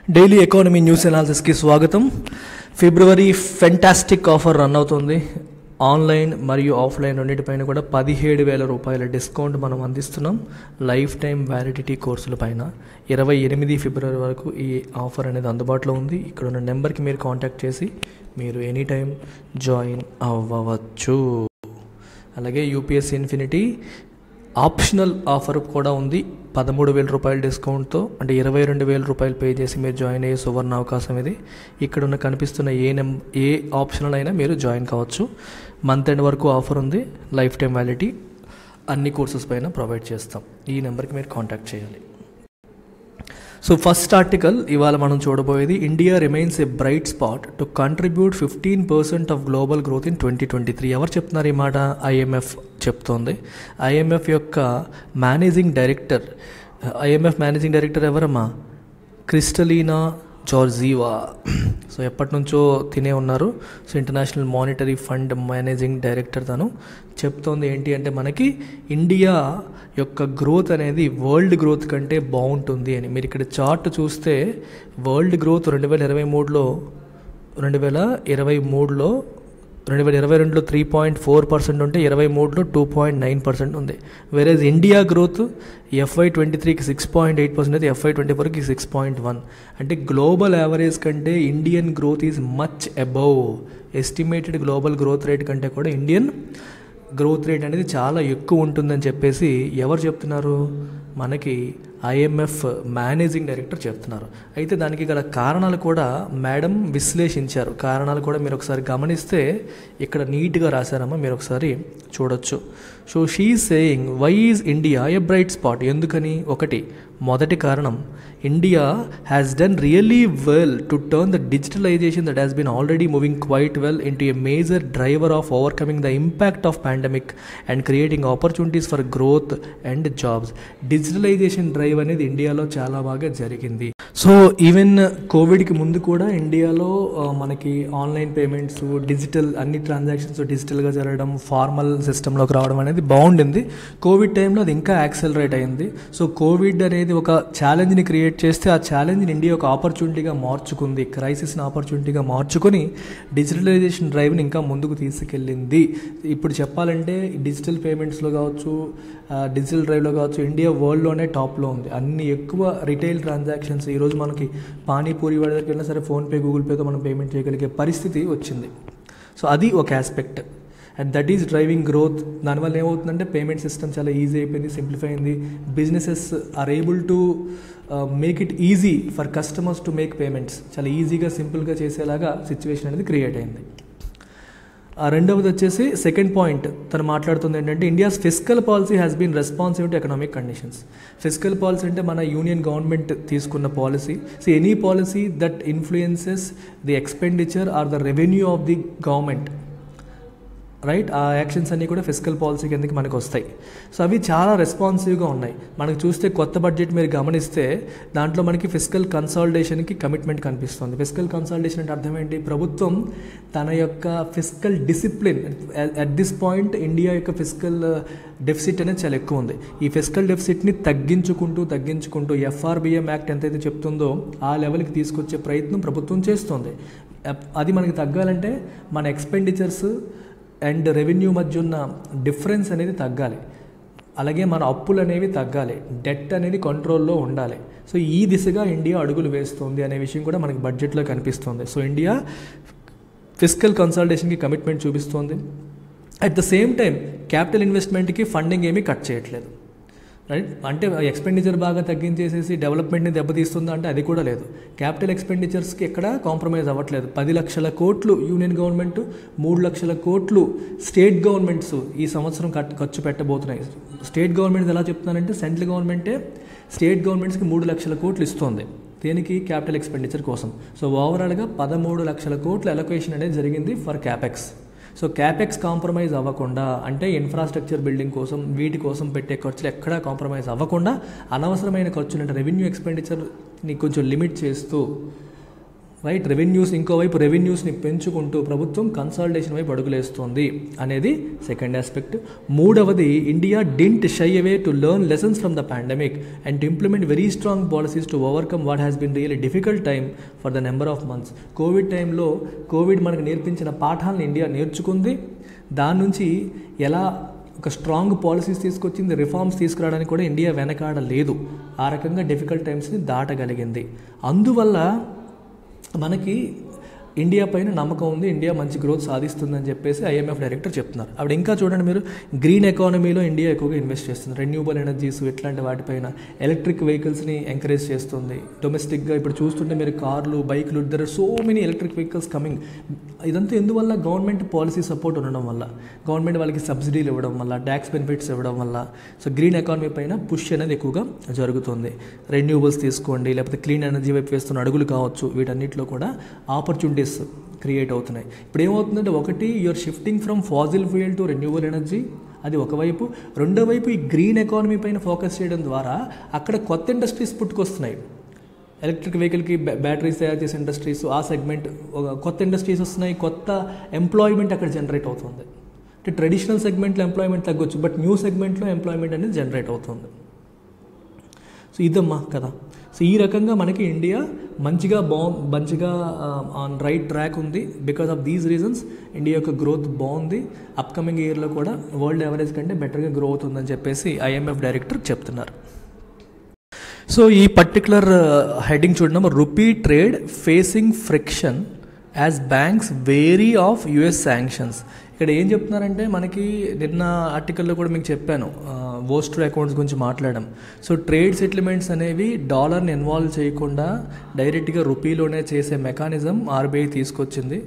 Daily economy news అనాలిసిస్కి స్వాగతం. ఫిబ్రవరి fantastic offer run అవుతుంది. Online మరియు ఆఫ్లైన్ రెండింటిపైన కూడా 17,000 రూపాయల డిస్కౌంట్ మనం అందిస్తున్నాం. లైఫ్ టైం వ్యాలిడిటీ కోర్సుల పైన 28 ఫిబ్రవరి వరకు ఈ ఆఫర్ అనేది అందుబాటులో ఉంది. ఇక్కడ ఉన్న నెంబర్కి మీరు కాంటాక్ట్ చేసి మీరు ఎనీ టైం జాయిన్ అవ్వవచ్చు. అలాగే యూపీఎస్సీ ఇన్ఫినిటీ ఆప్షనల్ ఆఫర్ కూడా ఉంది. 13,000 రూపాయల డిస్కౌంట్తో, అంటే 22,000 రూపాయలు పే చేసి మీరు జాయిన్ అయ్యే సువర్ణ అవకాశం ఇది. ఇక్కడ ఉన్న కనిపిస్తున్న ఏ ఆప్షనల్ అయినా మీరు జాయిన్ కావచ్చు. మంత్ ఎండ్ వరకు ఆఫర్ ఉంది. లైఫ్ టైం వ్యాలిడిటీ అన్ని కోర్సెస్ పైన ప్రొవైడ్ చేస్తాం. ఈ నెంబర్కి మీరు కాంటాక్ట్ చేయాలి. సో ఫస్ట్ ఆర్టికల్ ఇవాళ మనం చూడబోయేది, India remains A bright spot to contribute 15% of global growth in 2023. ఎవరు చెప్తున్నారు ఈ మాట? ఐఎంఎఫ్ చెప్తోంది. ఐఎంఎఫ్ యొక్క మేనేజింగ్ డైరెక్టర్ ఎవరమ్మా? క్రిస్టలీనా జార్జీవా. సో ఎప్పటి నుంచో తినే ఉన్నారు. So international monetary fund managing director తను చెప్తోంది ఏంటి అంటే, మనకి ఇండియా యొక్క గ్రోత్ అనేది వరల్డ్ గ్రోత్ కంటే బాగుంటుంది అని. మీరు ఇక్కడ చార్ట్ చూస్తే వరల్డ్ గ్రోత్ 2022లో 3.4% ఉంటే 2023లో 2.9% ఉంది. వేరేజ్ ఇండియా గ్రోత్ FY23కి 6.8% అయితే FY24కి 6.1. అంటే గ్లోబల్ యావరేజ్ కంటే Indian growth is much above. Estimated global growth rate కంటే కూడా ఇండియన్ గ్రోత్ రేట్ అనేది చాలా ఎక్కువ ఉంటుందని చెప్పేసి ఎవరు చెప్తున్నారు? మనకి ఐఎంఎఫ్ మేనేజింగ్ డైరెక్టర్ చెప్తున్నారు. అయితే దానికి గల కారణాలు కూడా మేడం విశ్లేషించారు. కారణాలు కూడా మీరు ఒకసారి గమనిస్తే ఇక్కడ నీట్గా రాశారమ్మా, మీరు ఒకసారి చూడొచ్చు. So she saying why is India a bright spot. ఎందుకని? మొదటి కారణం, India has done really well to turn the digitalization that has been already moving quite well into a major driver of overcoming the impact of pandemic and creating opportunities for growth and jobs. Digitalization drive అనేది ఇండియాలో చాలా బాగా జరిగింది. So even కోవిడ్కి ముందు కూడా ఇండియాలో మనకి online payments, digital అన్ని ట్రాన్సాక్షన్స్ డిజిటల్గా జరగడం, ఫార్మల్ సిస్టంలోకి రావడం అనేది బాగుండింది. కోవిడ్ టైంలో అది ఇంకా యాక్సెలరేట్ అయింది. సో కోవిడ్ అనేది ఒక ఛాలెంజ్ని క్రియేట్ చేస్తే ఆ ఛాలెంజ్ని ఇండియా ఒక ఆపర్చునిటీగా మార్చుకుంది. క్రైసిస్ని ఆపర్చునిటీగా మార్చుకొని డిజిటలైజేషన్ డ్రైవ్ని ఇంకా ముందుకు తీసుకెళ్ళింది. ఇప్పుడు చెప్పాలంటే డిజిటల్ పేమెంట్స్లో కావచ్చు, డిజిటల్ డ్రైవ్లో కావచ్చు, ఇండియా వరల్డ్లోనే టాప్లో ఉంది. అన్ని ఎక్కువ రిటైల్ ట్రాన్సాక్షన్స్ ఈరోజు మనకి పానీపూరి వాడి దగ్గరికి వెళ్ళినా సరే ఫోన్పే, గూగుల్ పేతో మనం పేమెంట్ చేయగలిగే పరిస్థితి వచ్చింది. సో అది ఒక aspect, and that is driving growth. దానివల్ల ఏమవుతుందంటే పేమెంట్ సిస్టమ్ చాలా ఈజీ అయిపోయింది, సింప్లిఫై అయింది. Businesses are able to make it easy for customers to make payments. చాలా ఈజీగా, సింపుల్గా చేసేలాగా సిచ్యువేషన్ అనేది క్రియేట్ అయింది. రెండవది వచ్చేసి సెకండ్ పాయింట్ తను మాట్లాడుతుంది ఏంటంటే, India's fiscal policy has been responsive to economic conditions. Fiscal policy అంటే మన యూనియన్ గవర్నమెంట్ తీసుకున్న policy. So any policy that influences the expenditure or the revenue of the government, right? ఆ యాక్షన్స్ అన్నీ కూడా fiscal policy కిందకి మనకు వస్తాయి. So అవి చాలా రెస్పాన్సివ్గా ఉన్నాయి. మనకు చూస్తే కొత్త బడ్జెట్ మీరు గమనిస్తే దాంట్లో మనకి ఫిస్కల్ కన్సాలిడేషన్కి కమిట్మెంట్ కనిపిస్తుంది. ఫిస్కల్ కన్సాలిడేషన్ అంటే అర్థం ఏంటి? ప్రభుత్వం తన యొక్క fiscal discipline, at this point India యొక్క ఫిస్కల్ డెఫిసిట్ అనేది చాలా ఎక్కువ ఉంది. ఈ ఫిస్కల్ డెఫిసిట్ని తగ్గించుకుంటూ ఎఫ్ఆర్బిఎం యాక్ట్ ఎంతైతే చెప్తుందో ఆ లెవెల్కి తీసుకొచ్చే ప్రయత్నం ప్రభుత్వం చేస్తుంది. అది మనకి తగ్గాలంటే మన ఎక్స్పెండిచర్స్ అండ్ రెవెన్యూ మధ్య ఉన్న డిఫరెన్స్ అనేది తగ్గాలి. అలాగే మన అప్పులు అనేవి తగ్గాలి, డెట్ అనేది కంట్రోల్లో ఉండాలి. సో ఈ దిశగా ఇండియా అడుగులు వేస్తుంది అనే విషయం కూడా మనకి బడ్జెట్లో కనిపిస్తుంది. సో ఇండియా ఫిస్కల్ కన్సాలిడేషన్కి కమిట్మెంట్ చూపిస్తుంది. At the same time capital ఇన్వెస్ట్మెంట్కి ఫండింగ్ ఏమీ కట్ చేయట్లేదు, రైట్? అంటే ఎక్స్పెండిచర్ బాగా తగ్గించేసేసి డెవలప్మెంట్ని దెబ్బతీస్తుందా అంటే అది కూడా లేదు. క్యాపిటల్ ఎక్స్పెండిచర్స్కి ఎక్కడ కాంప్రమైజ్ అవ్వట్లేదు. 10 లక్షల కోట్లు యూనియన్ గవర్నమెంట్, 3 లక్షల కోట్లు స్టేట్ గవర్నమెంట్స్ ఈ సంవత్సరం ఖర్చు పెట్టబోతున్నాయి. స్టేట్ గవర్నమెంట్స్ ఎలా చెప్తున్నానంటే, సెంట్రల్ గవర్నమెంటే స్టేట్ గవర్నమెంట్స్కి 3 లక్షల కోట్లు ఇస్తుంది. దేనికి? క్యాపిటల్ ఎక్స్పెండిచర్ కోసం. సో ఓవరాల్గా 13 లక్షల కోట్ల అలొకేషన్ అనేది జరిగింది for capex. So capex compromise అవ్వకుండా, అంటే ఇన్ఫ్రాస్ట్రక్చర్ బిల్డింగ్ కోసం వీటి కోసం పెట్టే ఖర్చులు ఎక్కడా కాంప్రమైజ్ అవ్వకుండా అనవసరమైన ఖర్చులు అంటే రెవెన్యూ ఎక్స్పెండిచర్ని కొంచెం లిమిట్ చేస్తూ రైట్. రెవెన్యూస్, ఇంకోవైపు రెవెన్యూస్ని పెంచుకుంటూ ప్రభుత్వం కన్సాలిడేషన్ వైపు అడుగులేస్తుంది అనేది సెకండ్ ఆస్పెక్ట్. మూడవది, India didn't shy away to learn lessons from the pandemic and to implement very strong policies to overcome what has been really difficult time for the number of months. Covid మనకు నేర్పించిన పాఠాలను India నేర్చుకుంది, దాని నుంచి ఎలా ఒక strong policies తీసుకొచ్చింది, reforms తీసుకురావడానికి కూడా ఇండియా వెనకాడలేదు. ఆ రకంగా డిఫికల్ట్ టైమ్స్ని దాటగలిగింది. అందువల్ల మనకి ఇండియా పైన నమ్మకం ఉంది, ఇండియా మంచి గ్రోత్ సాధిస్తుందని చెప్పేసి ఐఎంఎఫ్ డైరెక్టర్ చెప్తున్నారు. అప్పుడు ఇంకా చూడండి మీరు, గ్రీన్ ఎకానమీలో ఇండియా ఎక్కువగా ఇన్వెస్ట్ చేస్తుంది, రెన్యూబుల్ ఎనర్జీస్ ఇట్లాంటి వాటిపైన, ఎలక్ట్రిక్ వెహికల్స్ని ఎంకరేజ్ చేస్తుంది. డొమెస్టిక్గా ఇప్పుడు చూస్తుంటే మీరు కార్లు, బైకులు, there are so many electric vehicles coming. ఇదంతా ఎందువల్ల? గవర్నమెంట్ పాలసీ సపోర్ట్ ఉండడం వల్ల, గవర్నమెంట్ వాళ్ళకి సబ్సిడీలు ఇవ్వడం వల్ల, ట్యాక్స్ బెనిఫిట్స్ ఇవ్వడం వల్ల. సో గ్రీన్ ఎకానమీ పైన పుష్ అనేది ఎక్కువగా జరుగుతుంది. రెన్యూబుల్స్ తీసుకోండి, లేకపోతే క్లీన్ ఎనర్జీ వైపు వేస్తున్న అడుగులు కావచ్చు, వీటన్నిటిలో కూడా ఆపర్చునిటీస్ క్రియేట్ అవుతున్నాయి. ఇప్పుడు ఏమవుతుందంటే, ఒకటి, you're shifting from fossil fuel to renewable energy, అది ఒకవైపు. రెండో వైపు ఈ గ్రీన్ ఎకానమీ పైన ఫోకస్ చేయడం ద్వారా అక్కడ కొత్త ఇండస్ట్రీస్ పుట్టుకొస్తున్నాయి. ఎలక్ట్రిక్ వెహికల్కి బ్యాటరీస్ తయారు చేసే ఇండస్ట్రీస్, ఆ సెగ్మెంట్ కొత్త ఇండస్ట్రీస్ వస్తున్నాయి, కొత్త ఎంప్లాయ్మెంట్ అక్కడ జనరేట్ అవుతుంది. అంటే ట్రెడిషనల్ సెగ్మెంట్లో ఎంప్లాయ్మెంట్ తగ్గొచ్చు, బట్ న్యూ సెగ్మెంట్లో ఎంప్లాయ్మెంట్ అనేది జనరేట్ అవుతుంది. సో ఇదమ్మా కదా. సో ఈ రకంగా మనకి ఇండియా మంచిగా ఆన్ రైట్ ట్రాక్ ఉంది. Because of these reasons India యొక్క గ్రోత్ బాగుంది. అప్కమింగ్ ఇయర్లో కూడా వరల్డ్ యావరేజ్ కంటే బెటర్గా గ్రో అవుతుందని చెప్పేసి ఐఎంఎఫ్ డైరెక్టర్ చెప్తున్నారు. సో ఈ పర్టికులర్ హెడ్డింగ్ చూడడం, rupee trade facing friction as banks wary of US sanctions. ఇక్కడ ఏం చెప్తున్నారంటే, మనకి నిన్న ఆర్టికల్లో కూడా మీకు చెప్పాను, వోస్టర్ అకౌంట్స్ గురించి మాట్లాడాం. సో ట్రేడ్ సెటిల్మెంట్స్ అనేవి డాలర్ని ఇన్వాల్వ్ చేయకుండా డైరెక్ట్గా రూపీలోనే చేసే మెకానిజం ఆర్బీఐ తీసుకొచ్చింది.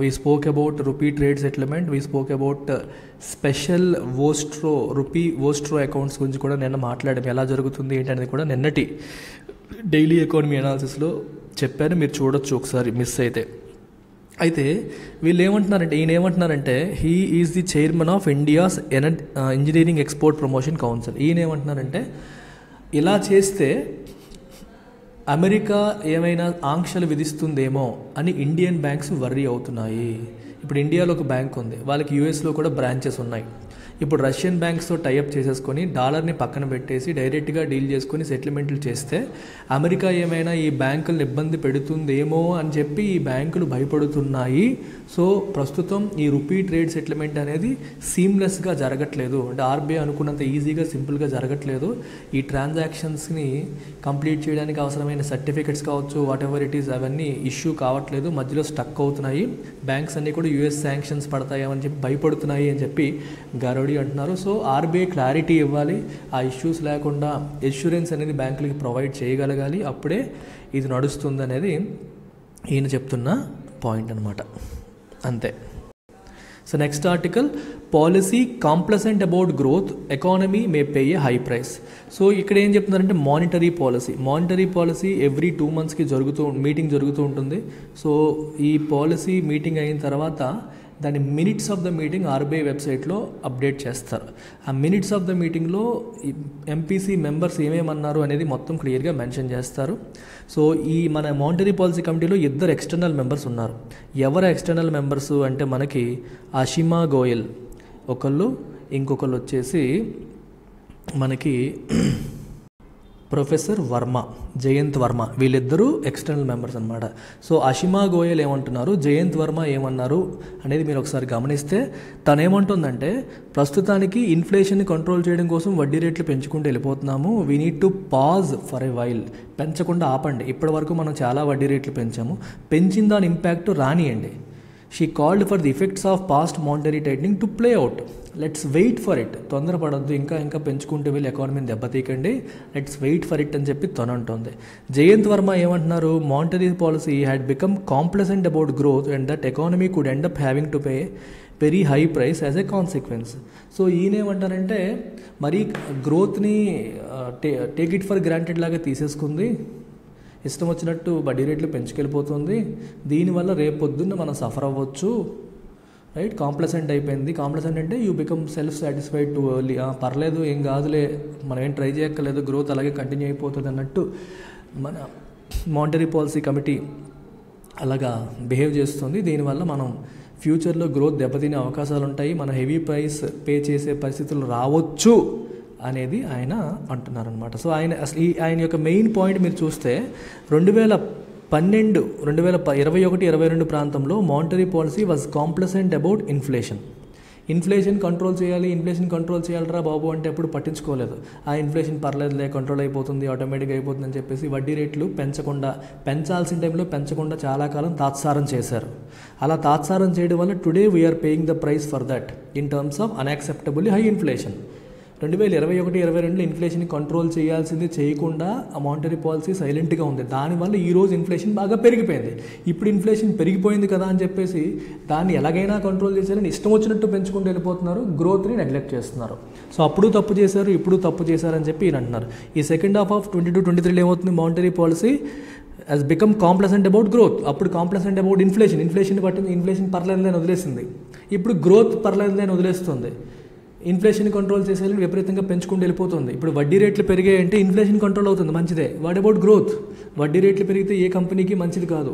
We spoke about rupee trade settlement, we spoke about special vostro accounts గురించి కూడా నిన్న మాట్లాడాం. ఎలా జరుగుతుంది ఏంటనేది కూడా నిన్నటి డైలీ ఎకానమీ అనాలిసిస్లో చెప్పాను, మీరు చూడొచ్చు ఒకసారి మిస్ అయితే. అయితే ఈయన ఏమంటున్నారంటే he is the chairman of India's engineering export promotion council. ఈయన ఏమంటున్నారంటే, ఇలా చేస్తే అమెరికా ఏమైనా ఆంక్షలు విధిస్తుందేమో అని ఇండియన్ బ్యాంక్స్ వర్రీ అవుతున్నాయి. ఇప్పుడు ఇండియాలో ఒక బ్యాంక్ ఉంది, వాళ్ళకి యూఎస్లో కూడా బ్రాంచెస్ ఉన్నాయి. ఇప్పుడు రష్యన్ బ్యాంక్స్తో టైఅప్ చేసేసుకొని డాలర్ని పక్కన పెట్టేసి డైరెక్ట్గా డీల్ చేసుకొని సెటిల్మెంట్లు చేస్తే అమెరికా ఏమైనా ఈ బ్యాంకులను ఇబ్బంది పెడుతుందేమో అని చెప్పి ఈ బ్యాంకులు భయపడుతున్నాయి. సో ప్రస్తుతం ఈ రూపీ ట్రేడ్ సెటిల్మెంట్ అనేది సీమ్లెస్గా జరగట్లేదు, అంటే ఆర్బీఐ అనుకున్నంత ఈజీగా సింపుల్గా జరగట్లేదు. ఈ ట్రాన్సాక్షన్స్ని కంప్లీట్ చేయడానికి అవసరమైన సర్టిఫికెట్స్ కావచ్చు, వాట్ ఎవర్ ఇట్ ఈస్, అవన్నీ ఇష్యూ కావట్లేదు, మధ్యలో స్టక్ అవుతున్నాయి. బ్యాంక్స్ అన్నీ కూడా యూఎస్ శాంక్షన్స్ పడతాయని చెప్పి భయపడుతున్నాయి అని చెప్పి గరోడి అంటున్నారు. సో ఆర్బీఐ క్లారిటీ ఇవ్వాలి, ఆ ఇష్యూస్ లేకుండా ఇన్సూరెన్స్ అనేది బ్యాంకులకి ప్రొవైడ్ చేయగలగాలి, అప్పుడే ఇది నడుస్తుంది అనేది ఈయన చెప్తున్న పాయింట్ అనమాట. అంతే. So next article, policy complacent about growth, economy May pay A high price. So ఇక్కడ ఏం చెప్తున్నారంటే, మానిటరీ పాలసీ ఎవ్రీ 2 monthsకి మీటింగ్ జరుగుతూ ఉంటుంది. సో ఈ పాలసీ మీటింగ్ అయిన తర్వాత దాని minutes of the meeting RBI వెబ్సైట్లో అప్డేట్ చేస్తారు. ఆ మినిట్స్ ఆఫ్ ద మీటింగ్లో ఎంపీసీ మెంబర్స్ ఏమేమన్నారు అనేది మొత్తం క్లియర్గా మెన్షన్ చేస్తారు. సో ఈ మన మానిటరీ పాలసీ కమిటీలో 2 ఎక్స్టర్నల్ మెంబర్స్ ఉన్నారు. ఎవరు ఎక్స్టర్నల్ మెంబర్స్ అంటే, మనకి అషిమా గోయల్ ఒకళ్ళు, ఇంకొకళ్ళు వచ్చేసి మనకి ప్రొఫెసర్ జయంత్ వర్మ, వీళ్ళిద్దరూ ఎక్స్టర్నల్ మెంబర్స్ అనమాట. సో అషిమా గోయల్ ఏమంటున్నారు, జయంత్ వర్మ ఏమన్నారు అనేది మీరు ఒకసారి గమనిస్తే, తను ఏమంటుందంటే, ప్రస్తుతానికి ఇన్ఫ్లేషన్ని కంట్రోల్ చేయడం కోసం వడ్డీ రేట్లు పెంచుకుంటూ వెళ్ళిపోతున్నాము, we need to pause for a while, పెంచకుండా ఆపండి, ఇప్పటి వరకు మనం చాలా వడ్డీ రేట్లు పెంచిన దాని ఇంపాక్ట్ రానియండి. She called for the effects of past monetary tightening to play out, let's wait for it, తొందరపడద్దు, ఇంకా పెంచుకుంటే వెళ్ళి ఎకానమీని దెబ్బతీకండి, లెట్స్ వెయిట్ ఫర్ ఇట్ అని చెప్పి తనంటుంది. జయంత్ వర్మ ఏమంటున్నారు, monetary policy had become complacent about growth and that economy could end up having to pay very high price as a consequence. So ఈయనేమంటారంటే, మరీ గ్రోత్ని టేక్ ఇట్ ఫర్ గ్రాంటెడ్ లాగా తీసేసుకుంది, ఇష్టం వచ్చినట్టు వడ్డీ రేట్లు పెంచుకెళ్ళిపోతుంది, దీనివల్ల రేపొద్దున్న మనం సఫర్ అవ్వచ్చు, రైట్, కాంప్లసెంట్ అయిపోయింది. కాంప్లసెంట్ అంటే you become self satisfied to early, పర్లేదు ఏం కాదులే, మనం ఏం ట్రై చేయక్కర్లేదు, గ్రోత్ అలాగే కంటిన్యూ అయిపోతుంది అన్నట్టు మన మానిటరీ పాలసీ కమిటీ అలాగా బిహేవ్ చేస్తుంది. దీనివల్ల మనం ఫ్యూచర్లో గ్రోత్ దెబ్బతినే అవకాశాలు ఉంటాయి, మన హెవీ ప్రైస్ పే చేసే పరిస్థితులు రావచ్చు అనేది ఆయన అంటున్నారనమాట. సో ఆయన యొక్క మెయిన్ పాయింట్ మీరు చూస్తే 2021-22 ప్రాంతంలో monetary policy was complacent about inflation control చేయాలరా బాబు అంటే ఎప్పుడు పట్టించుకోలేదు. ఆ ఇన్ఫ్లేషన్ పర్లేదులే, కంట్రోల్ అయిపోతుంది, ఆటోమేటిక్గా అయిపోతుంది అని చెప్పేసి వడ్డీ రేట్లు పెంచాల్సిన టైంలో పెంచకుండా చాలా కాలం తాత్సారం చేశారు. అలా తాత్సారం చేయడం వల్ల today we are paying the price for that in terms of unacceptably high inflation. 2021-22 inflation control చేయాల్సింది చేయకుండా ఆ మానిటరీ పాలసీ సైలెంట్గా ఉంది. దానివల్ల ఈరోజు ఇన్ఫ్లేషన్ బాగా పెరిగిపోయింది. ఇప్పుడు ఇన్ఫ్లేషన్ పెరిగిపోయింది కదా అని చెప్పేసి దాన్ని ఎలాగైనా కంట్రోల్ చేశారని ఇష్టం వచ్చినట్టు పెంచుకుంటూ వెళ్ళిపోతున్నారు, గ్రోత్ని నెగ్లెక్ట్ చేస్తున్నారు. సో అప్పుడు తప్పు చేశారు, ఇప్పుడు తప్పు చేశారని చెప్పి ఈయన అంటున్నారు. ఈ సెకండ్ హాఫ్ ఆఫ్ 22-23 ఏమవుతుంది, monetary policy has become complacent about growth. అప్పుడు కాంప్లసెంట్ అబౌట్ ఇన్ఫ్లేషన్ పట్టింది, ఇన్ఫ్లేషన్ పర్లేదులే అని వదిలేసింది. ఇప్పుడు గ్రోత్ పర్లేదులే అని వదిలేస్తుంది. ఇన్ఫ్లేషన్ కంట్రోల్ చేసేది విపరీతంగా పెంచుకుంటూ వెళ్ళిపోతుంది. ఇప్పుడు వడ్డీ రేట్లు పెరిగాయంటే ఇన్ఫ్లేషన్ కంట్రోల్ అవుతుంది, మంచిదే. What about growth? వడ్డీ రేట్లు పెరిగితే ఏ కంపెనీకి మంచిది కాదు.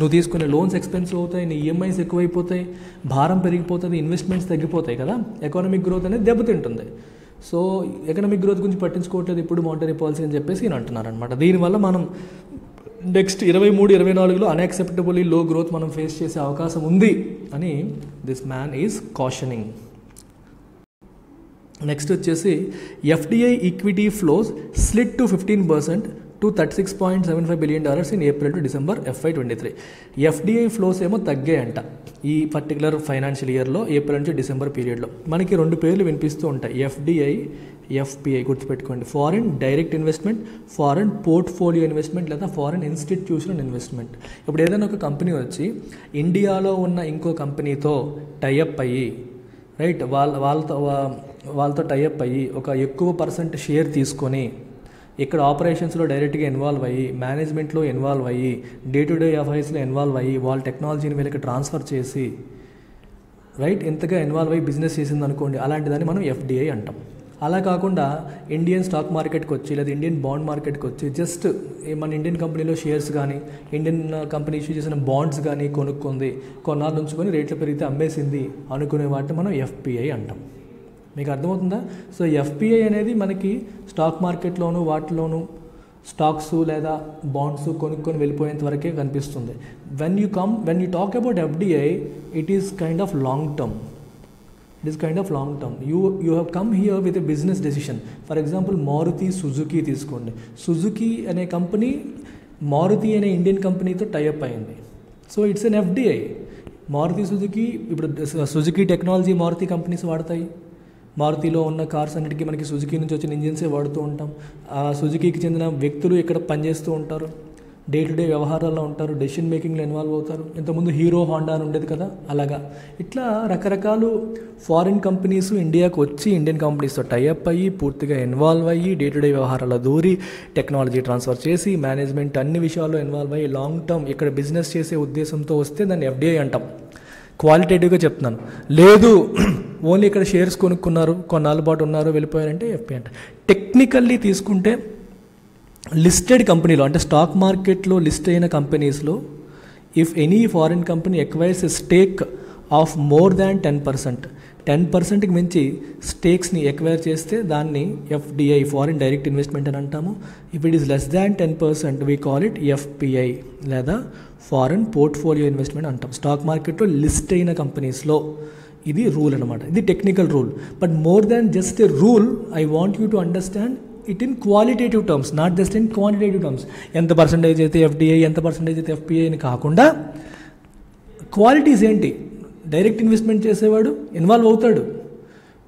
నువ్వు తీసుకునే లోన్స్ ఎక్స్పెన్సివ్ అవుతాయి, నీ ఈఎంఐస్ ఎక్కువైపోతాయి, భారం పెరిగిపోతుంది, ఇన్వెస్ట్మెంట్స్ తగ్గిపోతాయి కదా, ఎకానమిక్ గ్రోత్ అనేది దెబ్బతింటుంది. సో ఎకనామిక్ గ్రోత్ గురించి పట్టించుకోవట్లేదు ఇప్పుడు మానిటరీ పాలసీ అని చెప్పేసి ఈయన అంటున్నారనమాట. దీనివల్ల మనం నెక్స్ట్ 23-24లో అన్యాక్సెప్టబుల్లీ లో గ్రోత్ మనం ఫేస్ చేసే అవకాశం ఉంది అని this man is cautioning. Next వచ్చేసి FDI equity flows slid to 15% to $36.75 billion in April to December FY23. FDI flows ఏమో తగ్గాయంట ఈ పర్టికులర్ ఫైనాన్షియల్ ఇయర్లో, ఏప్రిల్ నుంచి డిసెంబర్ పీరియడ్లో. మనకి రెండు పేర్లు వినిపిస్తూ ఉంటాయి, ఎఫ్డిఐ, ఎఫ్పిఐ. గుర్తుపెట్టుకోండి, foreign direct investment, foreign portfolio investment లేదా ఫారిన్ ఇన్స్టిట్యూషనల్ ఇన్వెస్ట్మెంట్. ఇప్పుడు ఏదైనా ఒక కంపెనీ వచ్చి ఇండియాలో ఉన్న ఇంకో కంపెనీతో టైఅప్ అయ్యి, రైట్, వాళ్ళతో టైఅప్ అయ్యి ఒక ఎక్కువ % షేర్ తీసుకొని ఇక్కడ ఆపరేషన్స్లో డైరెక్ట్గా ఇన్వాల్వ్ అయ్యి, మేనేజ్మెంట్లో ఇన్వాల్వ్ అయ్యి, డే టు డే అఫైర్స్లో ఇన్వాల్వ్ అయ్యి, వాళ్ళ టెక్నాలజీని వీళ్ళకి ట్రాన్స్ఫర్ చేసి, రైట్, ఇంతగా ఇన్వాల్వ్ అయ్యి బిజినెస్ చేసింది అనుకోండి, అలాంటి దాన్ని మనం ఎఫ్డిఐ అంటాం. అలా కాకుండా ఇండియన్ స్టాక్ మార్కెట్కి వచ్చి లేదా ఇండియన్ బాండ్ మార్కెట్కి వచ్చి జస్ట్ మన ఇండియన్ కంపెనీలో షేర్స్ కానీ ఇండియన్ కంపెనీ ఇష్యూ చేసిన బాండ్స్ కానీ కొనుక్కుంది, కొన్నాళ్ళు ఉంచుకొని రేట్లు పెరిగితే అమ్మేసింది అనుకునే వాటిని మనం ఎఫ్పిఐ అంటాం. మీకు అర్థమవుతుందా? సో ఎఫ్పిఐ అనేది మనకి స్టాక్ మార్కెట్లోను వాటిలోను స్టాక్స్ లేదా బాండ్స్ కొనుక్కొని వెళ్ళిపోయేంత వరకే కనిపిస్తుంది. When you talk about FDI, it is kind of long term. You have come here with a business decision. For example, Maruti Suzuki తీసుకోండి. సుజుకి అనే కంపెనీ మారుతి అనే ఇండియన్ కంపెనీతో టైఅప్ అయింది. So it's an FDI. Maruti Suzuki, ఇప్పుడు Suzuki technology Maruti companies వాడతాయి. మారుతిలో ఉన్న cars అన్నిటికీ మనకి సుజుకి నుంచి వచ్చిన ఇంజిన్సే వాడుతూ ఉంటాం. ఆ సుజుకీకి చెందిన వ్యక్తులు ఇక్కడ పనిచేస్తూ ఉంటారు, డే టు డే వ్యవహారాల్లో ఉంటారు, డెసిషన్ మేకింగ్లో ఇన్వాల్వ్ అవుతారు. ఇంతకుముందు హీరో హోండా అని ఉండేది కదా, అలాగా ఇట్లా రకరకాలు ఫారిన్ కంపెనీస్ ఇండియాకు వచ్చి ఇండియన్ కంపెనీస్తో టైఅప్ అయ్యి పూర్తిగా ఇన్వాల్వ్ అయ్యి డే టు డే వ్యవహారాల్లో దూరి టెక్నాలజీ ట్రాన్స్ఫర్ చేసి మేనేజ్మెంట్ అన్ని విషయాల్లో ఇన్వాల్వ్ అయ్యి లాంగ్ టర్మ్ ఇక్కడ బిజినెస్ చేసే ఉద్దేశంతో వస్తే దాన్ని ఎఫ్డిఐ అంటాం. క్వాలిటేటివ్గా చెప్తున్నాను. లేదు ఓన్లీ ఇక్కడ షేర్స్ కొనుక్కున్నారు, కొన్నాళ్ళ పాటు ఉన్నారు, వెళ్ళిపోయారంటే ఎఫ్పిఐ అంట. టెక్నికల్లీ తీసుకుంటే లిస్టెడ్ కంపెనీలో అంటే స్టాక్ మార్కెట్లో లిస్ట్ అయిన కంపెనీస్లో if any foreign company acquires a stake of more than 10%కి మించి స్టేక్స్ని ఎక్వైర్ చేస్తే దాన్ని ఎఫ్డిఐ, ఫారిన్ డైరెక్ట్ ఇన్వెస్ట్మెంట్ అని అంటాము. If it is less than 10% we call it FPI లేదా ఫారిన్ పోర్ట్ఫోలియో ఇన్వెస్ట్మెంట్ అంటాం. స్టాక్ మార్కెట్లో లిస్ట్ అయిన కంపెనీస్లో ఇది రూల్ అనమాట. ఇది technical rule. But more than just a rule, I want you to understand it in qualitative terms, not just in quantitative terms. ఎంత percentage అయితే ఎఫ్డిఐ, ఎంత పర్సంటేజ్ అయితే ఎఫ్పిఐ అని కాకుండా క్వాలిటీస్ ఏంటి. డైరెక్ట్ ఇన్వెస్ట్మెంట్ చేసేవాడు ఇన్వాల్వ్ అవుతాడు,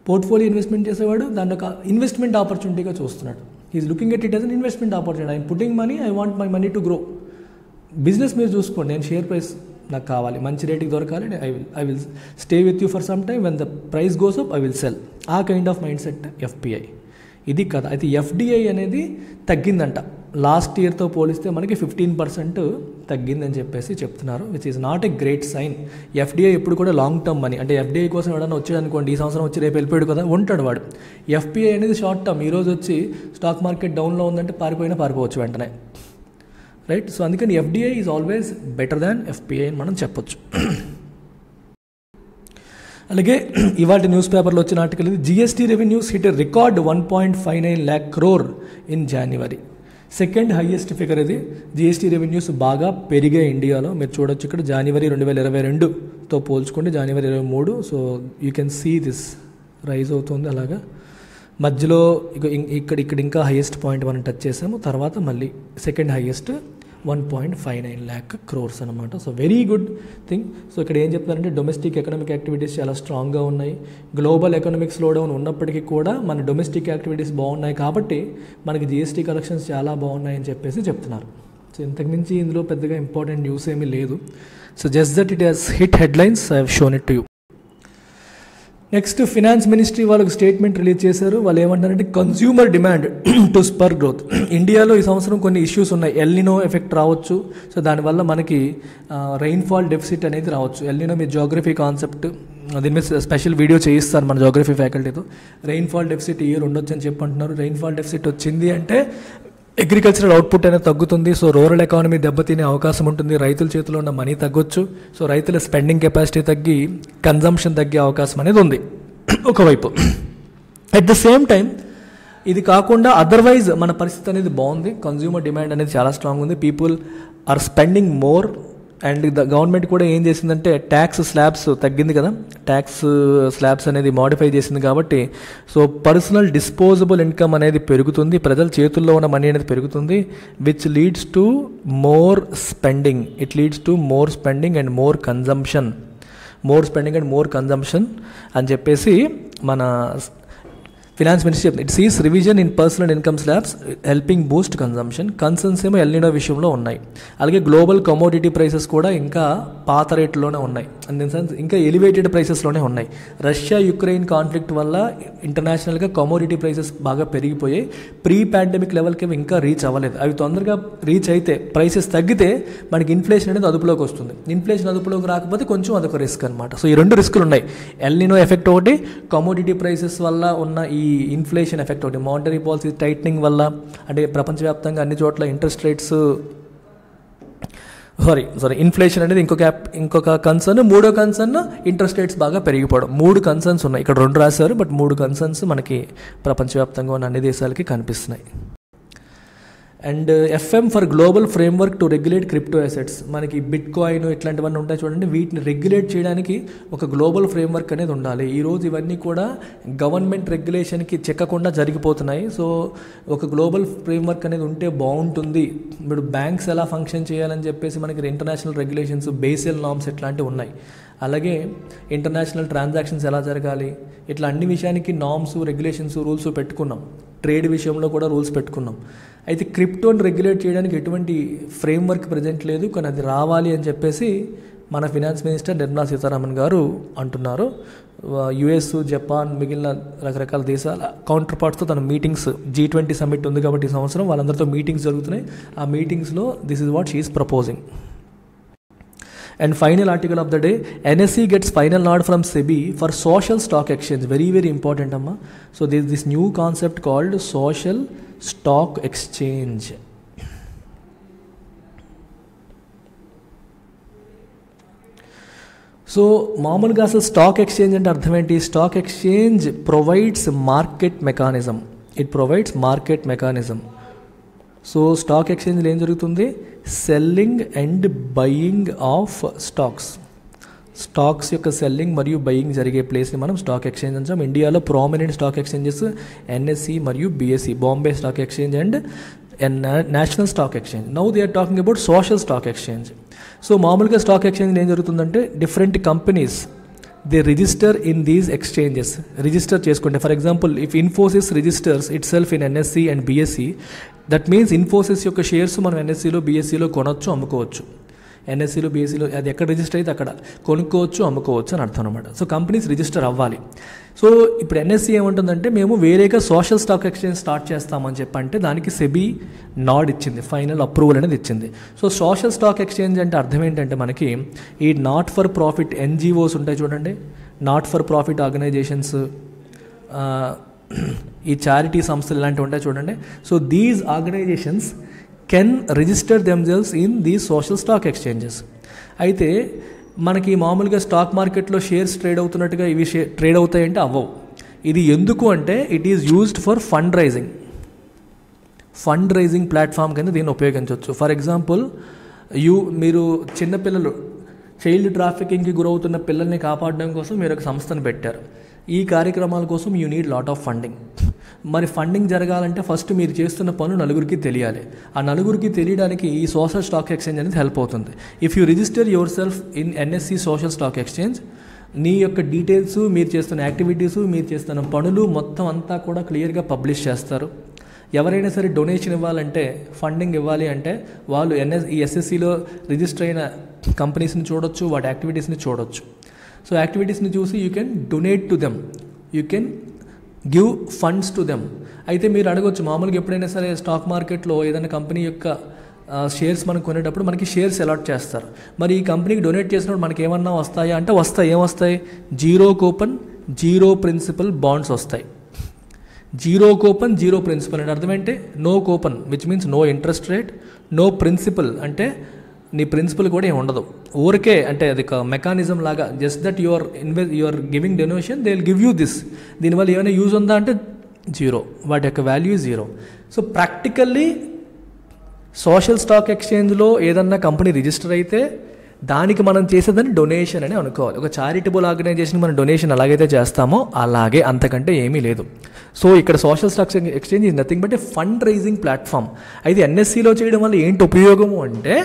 పోర్ట్ఫోలియో ఇన్వెస్ట్మెంట్ చేసేవాడు దాన్ని ఒక ఇన్వెస్ట్మెంట్ ఆపర్చునిటీగా చూస్తున్నాడు. He's looking at it as an investment opportunity. I'm putting money, I want my money to grow. Business మీరు చూసుకోండి, నేను షేర్ ప్రైస్ నాకు కావాలి, మంచి రేటుకి దొరకాలి, I will stay with you for some time, when the price goes up I will sell. ఆ kind of mindset FPI. ఇది కదా. అయితే ఎఫ్డిఐ అనేది తగ్గిందంట, లాస్ట్ ఇయర్తో పోలిస్తే మనకి 15% తగ్గిందని చెప్పేసి చెప్తున్నారు, which is not a great sign. FDI ఎప్పుడు కూడా లాంగ్ టర్మ్ మనీ. అంటే ఎఫ్డిఐ కోసం ఎవడన్నా వచ్చాడు అనుకోండి, ఈ సంవత్సరం వచ్చి రేపు వెళ్ళిపోయాడు కదా, ఉంటాడు వాడు. ఎఫ్పిఐ అనేది షార్ట్ టర్మ్. ఈరోజు వచ్చి స్టాక్ మార్కెట్ డౌన్లో ఉందంటే పారిపోవచ్చు వెంటనే, రైట్. సో అందుకని FDI is always better than FPI అని మనం చెప్పొచ్చు. అలాగే ఇవాళ న్యూస్ పేపర్లో వచ్చిన ఆర్టికల్ ఇది, GST revenues hit record 1.59 lakh crore in January. Second highest figure ఇది. జిఎస్టీ రెవెన్యూస్ బాగా పెరిగాయి ఇండియాలో. మీరు చూడొచ్చు ఇక్కడ జనవరి 2022తో పోల్చుకుంటే జనవరి 23. So you can see this rise అవుతుంది. అలాగా మధ్యలో ఇక్కడ ఇంకా హైయెస్ట్ పాయింట్ మనం టచ్ చేసాము. తర్వాత మళ్ళీ సెకండ్ హైయెస్ట్ 1.59 lakh crores అనమాట. So very good thing. So ఇక్కడ ఏం చెప్తారంటే డొమెస్టిక్ ఎకనామిక్ యాక్టివిటీస్ చాలా స్ట్రాంగ్గా ఉన్నాయి. గ్లోబల్ ఎకనామిక్ స్లో డౌన్ ఉన్నప్పటికీ కూడా మన డొమెస్టిక్ యాక్టివిటీస్ బాగున్నాయి కాబట్టి మనకి జిఎస్టీ కలెక్షన్స్ చాలా బాగున్నాయని చెప్పేసి చెప్తున్నారు. సో ఇంతకుమించి ఇందులో పెద్దగా ఇంపార్టెంట్ న్యూస్ ఏమీ లేదు. So just that it has hit headlines, I have shown it to you. Next finance ministry వాళ్ళకి స్టేట్మెంట్ రిలీజ్ చేశారు. వాళ్ళు ఏమంటారంటే consumer demand to spur growth. ఇండియాలో ఈ సంవత్సరం కొన్ని ఇష్యూస్ ఉన్నాయి. ఎల్నినో ఎఫెక్ట్ రావచ్చు. సో దానివల్ల మనకి రెయిన్ఫాల్ డెఫిసిట్ అనేది రావచ్చు. ఎల్నినో మీ జోగ్రఫీ కాన్సెప్ట్ దీని మీద స్పెషల్ వీడియో చేయిస్తారు మన జోగ్రఫీ ఫ్యాకల్టీతో. రెయిన్ఫాల్ డెఫిసిట్ ఇయర్ ఉండొచ్చు అని చెప్పి అంటున్నారు. రెయిన్ఫాల్ డెఫిసిట్ వచ్చింది అంటే అగ్రికల్చరల్ అవుట్పుట్ అనేది తగ్గుతుంది. సో రూరల్ ఎకానమీ దెబ్బతినే అవకాశం ఉంటుంది. రైతుల చేతిలో ఉన్న మనీ తగ్గొచ్చు. సో రైతుల స్పెండింగ్ కెపాసిటీ తగ్గి కన్జంప్షన్ తగ్గే అవకాశం అనేది ఉంది ఒకవైపు. అట్ ద సేమ్ టైం ఇది కాకుండా అదర్వైజ్ మన పరిస్థితి అనేది బాగుంది. కన్జ్యూమర్ డిమాండ్ అనేది చాలా స్ట్రాంగ్ ఉంది. People are spending more. And government కూడా ఏం చేసిందంటే ట్యాక్స్ స్లాబ్స్ తగ్గింది కదా, ట్యాక్స్ స్లాబ్స్ అనేది మాడిఫై చేసింది కాబట్టి సో పర్సనల్ డిస్పోజబుల్ ఇన్కమ్ అనేది పెరుగుతుంది. ప్రజల చేతుల్లో ఉన్న మనీ అనేది పెరుగుతుంది. Which leads to more spending. It leads to more spending and more consumption. More spending and more consumption అని చెప్పేసి మన ఫినాన్స్ మినిస్ట్రీ చెప్తుంది. It Cs revision in personal income slabs helping Boost consumption. Concerns ఏమో El Niño విషయంలో ఉన్నాయి. అలాగే global commodity prices కూడా ఇంకా పాత రేట్లోనే ఉన్నాయి. అండ్ ఇన్ సెన్స్ ఇంకా ఎలివేటెడ్ ప్రైసెస్లోనే ఉన్నాయి. రష్యా యుక్రెయిన్ కాన్ఫ్లిక్ట్ వల్ల ఇంటర్నేషనల్గా కమోడిటీ ప్రైసెస్ బాగా పెరిగిపోయాయి. ప్రీ పాండమిక్ లెవెల్కి ఇంకా రీచ్ అవ్వలేదు. అవి తొందరగా రీచ్ అయితే ప్రైసెస్ తగ్గితే మనకి ఇన్ఫ్లేషన్ అనేది అదుపులోకి వస్తుంది. ఇన్ఫ్లేషన్ అదుపులోకి రాకపోతే కొంచెం అదొక రిస్క్ అనమాట. సో ఈ రెండు రిస్కులు ఉన్నాయి. ఎల్నినో ఎఫెక్ట్ ఒకటి, కమోడిటీ ప్రైసెస్ వల్ల ఉన్న ఈ ఇన్ఫ్లేషన్ ఎఫెక్ట్ ఒకటి. మానిటరీ పాలసీ టైట్నింగ్ వల్ల అంటే ప్రపంచవ్యాప్తంగా అన్ని చోట్ల ఇంట్రెస్ట్ రేట్స్ ఇన్ఫ్లేషన్ అనేది ఇంకొక కన్సర్న్. మూడో కన్సర్న్ ఇంట్రెస్ట్ రేట్స్ బాగా పెరిగిపోవడం. 3 కన్సర్న్స్ ఉన్నాయి. ఇక్కడ 2 రాశారు, బట్ 3 కన్సర్న్స్ మనకి ప్రపంచవ్యాప్తంగా ఉన్న అన్ని దేశాలకి కనిపిస్తున్నాయి. And FM for global framework to regulate crypto assets. మనకి బిట్ కాయిన్ ఇట్లాంటివన్నీ ఉంటాయి చూడండి. వీటిని రెగ్యులేట్ చేయడానికి ఒక గ్లోబల్ ఫ్రేమ్వర్క్ అనేది ఉండాలి. ఈరోజు ఇవన్నీ కూడా గవర్నమెంట్ రెగ్యులేషన్కి చెక్కకుండా జరిగిపోతున్నాయి. సో ఒక గ్లోబల్ ఫ్రేమ్వర్క్ అనేది ఉంటే బాగుంటుంది. ఇప్పుడు బ్యాంక్స్ ఎలా ఫంక్షన్ చేయాలని చెప్పేసి మనకి ఇంటర్నేషనల్ రెగ్యులేషన్స్, బేసిల్ నార్మ్స్ ఇట్లాంటివి ఉన్నాయి. అలాగే ఇంటర్నేషనల్ ట్రాన్సాక్షన్స్ ఎలా జరగాలి, ఇట్లా అన్ని విషయానికి నార్మ్స్, రెగ్యులేషన్స్, రూల్స్ పెట్టుకున్నాం. ట్రేడ్ విషయంలో కూడా రూల్స్ పెట్టుకున్నాం. అయితే క్రిప్టోని రెగ్యులేట్ చేయడానికి ఎటువంటి ఫ్రేమ్వర్క్ ప్రజెంట్ లేదు, కానీ అది రావాలి అని చెప్పేసి మన ఫినాన్స్ మినిస్టర్ నిర్మలా సీతారామన్ గారు అంటున్నారు. యుఎస్, జపాన్, మిగిలిన రకరకాల దేశాల కౌంటర్ పార్ట్స్తో తన మీటింగ్స్, G20 సమ్మిట్ ఉంది కాబట్టి ఈ సంవత్సరం వాళ్ళందరితో మీటింగ్స్ జరుగుతున్నాయి. ఆ మీటింగ్స్లో this is what she is proposing. And final article of the day, NSE gets final nod from SEBI for social stock exchange. Very, very important, amma. So there is this new concept called social stock exchange. So మామూలుగా అసలు stock exchange అంటే అర్థం ఏంటి? Stock exchange provides market mechanism. It provides market mechanism. So stock ఎక్స్చేంజ్లో ఏం జరుగుతుంది? Selling and buying of stocks యొక్క selling మరియు బయింగ్ జరిగే ప్లేస్ని మనం స్టాక్ ఎక్స్చేంజ్ అంటాం. ఇండియాలో ప్రామినెంట్ స్టాక్ ఎక్స్చేంజెస్ NSE మరియు BSE, Bombay stock exchange and national stock exchange. Now they are talking about social stock exchange. So మామూలుగా స్టాక్ ఎక్స్చేంజ్ ఏం జరుగుతుందంటే different companies they register in these exchanges. Register చేసుకుంటే for example if Infosys registers itself in NSE and BSE, that means Infosys యొక్క shares మనం NSEలో BSEలో కొనొచ్చు, అమ్ముకోవచ్చు. NSEలో BSEలో అది ఎక్కడ రిజిస్టర్ అయితే అక్కడ కొనుక్కోవచ్చు, అమ్ముకోవచ్చు అని అర్థం అనమాట. సో కంపెనీస్ రిజిస్టర్ అవ్వాలి. సో ఇప్పుడు NSE ఏమంటుందంటే మేము వేరేగా సోషల్ స్టాక్ ఎక్స్చేంజ్ స్టార్ట్ చేస్తామని చెప్పంటే దానికి SEBI నాడ్ ఇచ్చింది, ఫైనల్ అప్రూవల్ అనేది ఇచ్చింది. సో సోషల్ స్టాక్ ఎక్స్చేంజ్ అంటే అర్థం ఏంటంటే మనకి ఈ నాట్ ఫర్ ప్రాఫిట్ NGOs ఉంటాయి చూడండి, నాట్ ఫర్ ప్రాఫిట్ ఆర్గనైజేషన్స్, ఈ చారిటీ సంస్థలు ఇలాంటివి ఉంటాయి చూడండి. So these organisations can register themselves in the social stock exchanges. అయితే మనకి మామూలుగా స్టాక్ మార్కెట్లో షేర్స్ ట్రేడ్ అవుతున్నట్టుగా ఇవి ట్రేడ్ అవుతాయంటే అవ్వవు. ఇది ఎందుకు అంటే it is used for fund raising platform కింద దీన్ని ఉపయోగించవచ్చు. ఫర్ ఎగ్జాంపుల్ మీరు చిన్నపిల్లలు చైల్డ్ ట్రాఫికింగ్కి గురవుతున్న పిల్లల్ని కాపాడడం కోసం మీరు ఒక సంస్థను పెట్టారు. ఈ కార్యక్రమాల కోసం you need lot of funding. మరి ఫండింగ్ జరగాలంటే ఫస్ట్ మీరు చేస్తున్న పనులు నలుగురికి తెలియాలి. ఆ నలుగురికి తెలియడానికి ఈ సోషల్ స్టాక్ ఎక్స్చేంజ్ అనేది హెల్ప్ అవుతుంది. If you register yourself in NSC social stock exchange, నీ యొక్క డీటెయిల్స్, మీరు చేస్తున్న యాక్టివిటీస్, మీరు చేస్తున్న పనులు మొత్తం అంతా కూడా క్లియర్గా పబ్లిష్ చేస్తారు. ఎవరైనా సరే డొనేషన్ ఇవ్వాలంటే, ఫండింగ్ ఇవ్వాలి అంటే వాళ్ళు ఈ ఎస్ఎస్సిలో రిజిస్టర్ అయిన కంపెనీస్ని చూడొచ్చు, వాటి యాక్టివిటీస్ని చూడొచ్చు. సో యాక్టివిటీస్ని చూసి you can donate to them, you can give funds to them. అయితే మీరు అడగొచ్చు, మామూలుగా ఎప్పుడైనా సరే స్టాక్ మార్కెట్లో ఏదైనా కంపెనీ యొక్క షేర్స్ మనం కొనేటప్పుడు మనకి షేర్స్ అలాట్ చేస్తారు. మరి ఈ కంపెనీకి డొనేట్ చేసినప్పుడు మనకి ఏమన్నా వస్తాయా అంటే వస్తాయి. ఏమొస్తాయి? Zero coupon, zero principal bonds వస్తాయి. జీరో కూపన్, జీరో ప్రిన్సిపల్ అంటే అర్థం ఏంటి? No coupon which means no interest rate, no principal అంటే నీ ప్రిన్సిపల్ కూడా ఏమి ఉండదు. ఊరికే అంటే అది ఒక మెకానిజం లాగా, just that you are giving donation, they will give you this. దీనివల్ల ఏమైనా యూజ్ ఉందా అంటే జీరో, వాటి యొక్క value zero. So practically social stock ఎక్స్చేంజ్లో ఏదన్నా కంపెనీ రిజిస్టర్ అయితే దానికి మనం చేసేదని డొనేషన్ అని అనుకోవాలి. ఒక చారిటబుల్ ఆర్గనైజేషన్ మనం డొనేషన్ ఎలాగైతే చేస్తామో అలాగే, అంతకంటే ఏమీ లేదు. సో ఇక్కడ social stock exchange is nothing but A fund raising platform. అయితే ఎన్ఎస్సిలో చేయడం వల్ల ఏంటి ఉపయోగము అంటే,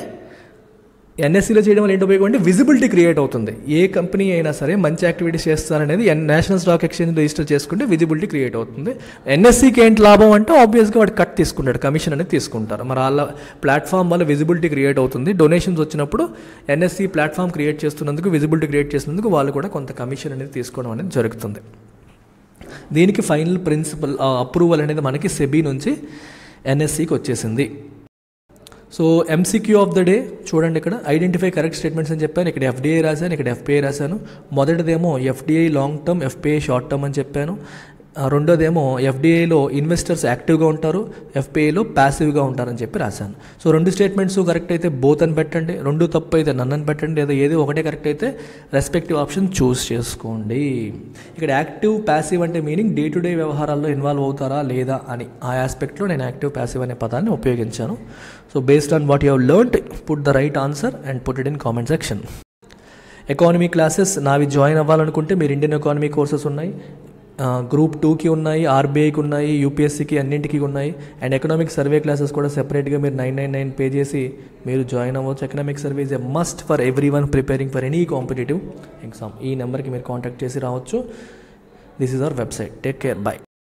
విజిబిలిటీ క్రియేట్ అవుతుంది. ఏ కంపెనీ అయినా సరే మంచి యాక్టివిటీస్ చేస్తారనేది నేషనల్ స్టాక్ ఎక్స్చేంజ్ రిజిస్టర్ చేసుకుంటే విజిబిలిటీ క్రియేట్ అవుతుంది. ఎన్ఎస్సికి ఏంటి లాభం అంటే ఆబ్వియస్గా వాడు కట్ తీసుకుంటాడు, కమిషన్ అనేది తీసుకుంటారు. మరి వాళ్ళ ప్లాట్ఫామ్ వల్ల విజిబిలిటీ క్రియేట్ అవుతుంది. డొనేషన్స్ వచ్చినప్పుడు ఎన్ఎస్సి ప్లాట్ఫామ్ క్రియేట్ చేస్తున్నందుకు, విజిబిలిటీ క్రియేట్ చేసినందుకు వాళ్ళు కూడా కొంత కమిషన్ అనేది తీసుకోవడం అనేది జరుగుతుంది. దీనికి ఫైనల్ ప్రిన్సిపల్ అప్రూవల్ అనేది మనకి సెబీ నుంచి ఎన్ఎస్సికి వచ్చేసింది. So MCQ of the day చూడండి, ఇక్కడ ఐడెంటిఫై కరెక్ట్ స్టేట్మెంట్స్ అని చెప్పాను. ఇక్కడ ఎఫ్డిఐ రాశాను, ఇక్కడ ఎఫ్పిఐ రాశాను. మొదటిదేమో FDI long term, FPI short term అని చెప్పాను. రెండోదేమో ఎఫ్డిఐలో ఇన్వెస్టర్స్ యాక్టివ్గా ఉంటారు, ఎఫ్పిఐలో ప్యాసివ్గా ఉంటారని చెప్పి రాశాను. సో రెండు స్టేట్మెంట్స్ కరెక్ట్ అయితే బోత్ అని పెట్టండి, రెండు తప్పు అయితే నన్ను అని పెట్టండి, లేదా ఏది ఒకటే కరెక్ట్ అయితే రెస్పెక్టివ్ ఆప్షన్ చూస్ చేసుకోండి. ఇక్కడ యాక్టివ్ ప్యాసివ్ అంటే మీనింగ్ డే టు డే వ్యవహారాల్లో ఇన్వాల్వ్ అవుతారా లేదా అని, ఆ ఆస్పెక్ట్లో నేను యాక్టివ్ ప్యాసివ్ అనే పదాన్ని ఉపయోగించాను. So based on what you have learned, put the right answer and put it in comment section. Economy classes నావి జాయిన్ అవ్వాలనుకుంటే మీరు ఇండియన్ ఎకానమీ కోర్సెస్ ఉన్నాయి, గ్రూప్ 2కి ఉన్నాయి, ఆర్బీఐకి ఉన్నాయి, యూపీఎస్సీకి అన్నింటికి ఉన్నాయి. అండ్ ఎకనామిక్ సర్వే క్లాసెస్ కూడా సెపరేట్గా మీరు 999 పే చేసి మీరు జాయిన్ అవ్వచ్చు. Economic survey is a must for every one preparing for any competitive exam. ఈ నెంబర్కి మీరు కాంటాక్ట్ చేసి రావచ్చు. This is our website. Take care, by.